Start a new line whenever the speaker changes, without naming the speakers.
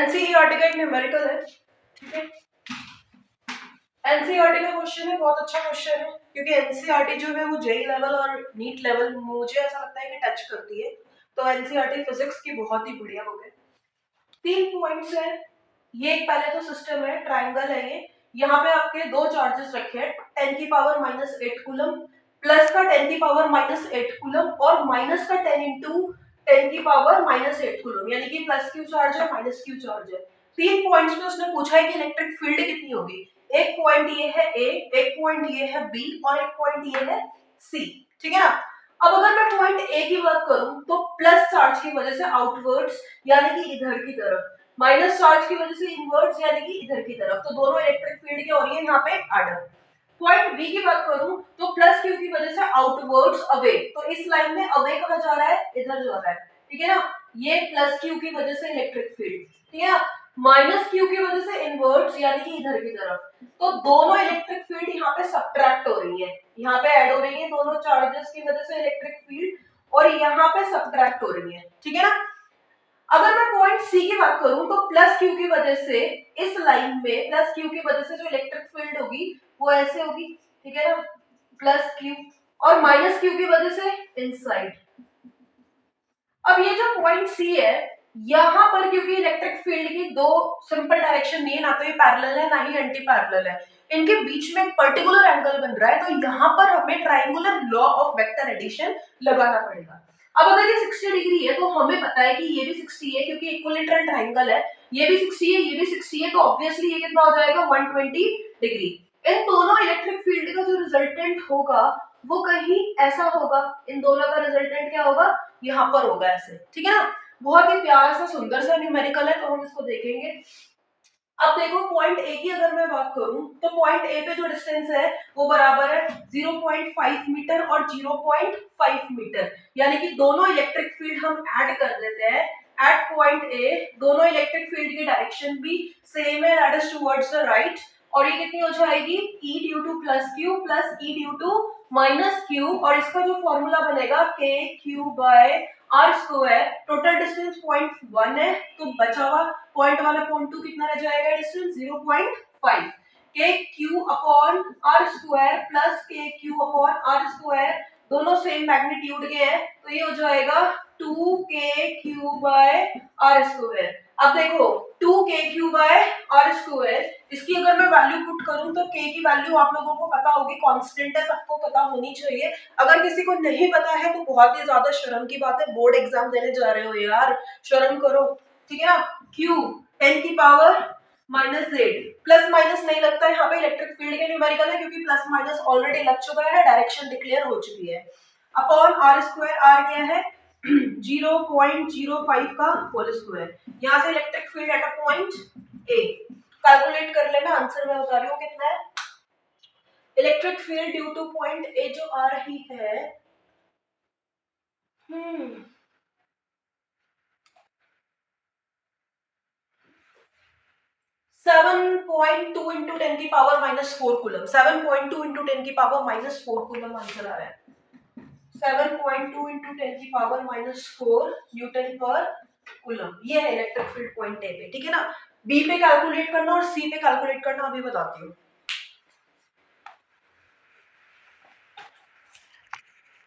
NCERT का एक numerical है, ठीक है। एनसीईआरटी का क्वेश्चन है, बहुत अच्छा क्वेश्चन है, क्योंकि एनसीईआरटी जो है वो जेई लेवल और नीट लेवल मुझे ऐसा लगता है कि टच करती है। तो एनसीईआरटी फिजिक्स की बहुत ही बढ़िया बुक है। 3 पॉइंट्स है। ये एक पहले तो सिस्टम है, ट्राइंगल है ये। यहाँ पे आपके दो चार्जेस रखे हैं, 10 की पावर -8 कूलम, प्लस का 10 की पावर -8 कूलम और माइनस का 10 इंटू 10 की पावर -8 कूलम, यानी कि प्लस क्यू चार्ज है माइनस क्यू चार्ज है। 3 पॉइंट्स में उसने पूछा है कि इलेक्ट्रिक फील्ड कितनी होगी। एक पॉइंट ये है ए, एक पॉइंट ये है बी और एक पॉइंट ये है सी, ठीक है ना। अब अगर मैं पॉइंट ए की बात करूं तो प्लस चार्ज की वजह से आउटवर्ड्स यानी कि इधर की तरफ, माइनस चार्ज की वजह से इनवर्ड्स यानी कि इधर की तरफ, तो दोनों इलेक्ट्रिक फील्ड के हो रही है यहाँ पे एडम। पॉइंट बी की बात करूं तो प्लस क्यू की वजह से आउटवर्ड्स अवे, तो इस लाइन में अवे कहां जा रहा है, इधर जा रहा है, ठीक है ना। ये प्लस क्यू की वजह से इलेक्ट्रिक फील्ड, ठीक है ना। माइनस क्यू की वजह से इनवर्ड्स यानी कि इधर की तरफ, तो दोनों इलेक्ट्रिक फील्ड यहाँ पे सब्ट्रैक्ट हो रही है, यहाँ पे ऐड हो रही है दोनों चार्जेस की वजह से इलेक्ट्रिक फील्ड, और यहाँ पे सब्ट्रैक्ट हो रही है, ठीक है ना। अगर मैं पॉइंट सी की बात करूं तो प्लस क्यू की वजह से इस लाइन में प्लस क्यू की वजह से जो इलेक्ट्रिक फील्ड होगी वो ऐसे होगी, ठीक है ना, प्लस क्यू, और माइनस क्यू की वजह से इनसाइड। अब ये जो पॉइंट सी है यहाँ पर, क्योंकि इलेक्ट्रिक फील्ड की दो सिंपल डायरेक्शन नहीं है, ना तो ये पैरेलल है ना ही एंटी पैरेलल है, इनके बीच में एक पर्टिकुलर एंगल बन रहा है, तो यहाँ पर हमें triangular law of vector addition लगाना पड़ेगा। अब अगर ये 60 डिग्री है तो हमें पता है कि ये भी 60 है, क्योंकि इक्विलेटरल ट्राइंगल है, ये भी 60 है, ये भी 60 है, तो ऑब्वियसली ये कितना हो जाएगा 120 डिग्री। इन दोनों इलेक्ट्रिक फील्ड का जो रिजल्टेंट होगा वो कहीं ऐसा होगा, इन दोनों का रिजल्टेंट क्या होगा, यहाँ पर होगा ऐसे, ठीक है ना। बहुत ही प्यार सा सुंदर सा न्यूमेरिकल है, तो हम इसको देखेंगे। अब देखो पॉइंट ए की अगर मैं बात करूं तो पॉइंट ए पे जो डिस्टेंस है वो बराबर है 0.5 मीटर और 0.5 मीटर, यानी कि दोनों इलेक्ट्रिक फील्ड हम ऐड कर देते हैं एट पॉइंट ए। दोनों इलेक्ट्रिक फील्ड की डायरेक्शन भी सेम है, that is towards the right, और ये कितनी हो जाएगी E due to plus q plus E due to minus q, और इसका जो फॉर्मूला बनेगा k q by r square. Total distance 0.1 है, तो बचा हुआ पॉइंट वाला 0.2 कितना रह जाएगा distance 0.5, k q upon r square plus k q upon r square, दोनों सेम मैग्नीट्यूड के हैं, तो ये हो जाएगा 2kq बाय r स्क्वायर। अब देखो 2kq बाय r स्क्वायर, इसकी अगर मैं वैल्यू पुट करूं तो k की वैल्यू आप लोगों को पता होगी, कांस्टेंट है, सबको पता होनी चाहिए। अगर किसी को नहीं पता है तो बहुत ही ज्यादा शर्म की बात है, बोर्ड एग्जाम देने जा रहे हो यार, शर्म करो, ठीक है ना। q 10 की पावर -8, प्लस माइनस नहीं लगता है यहाँ पे, इलेक्ट्रिक फील्ड के न्यूमेरिकल है, क्योंकि प्लस माइनस ऑलरेडी लग चुका है, डायरेक्शन डिक्लेयर हो चुकी है, अपॉन r स्क्वायर, r क्या है 0.05 का होल स्क्वायर। यहाँ से electric field at a point A calculate कर लेना, आंसर मैं बता रही हूँ कितना है। Electric field due to point A जो आ रही है 7.2 इंटू 10 की पावर -4 कूलम, 7.2 इंटू 10 की पावर -4 कूलम आंसर आ रहा है। 7.2 इंटू 10 की पावर -4 न्यूटन पर कूलम, ये है इलेक्ट्रिक फील्ड पॉइंट ए पे, ठीक है ना। बी पे कैलकुलेट करना और सी पे कैलकुलेट करना अभी बताती हूँ।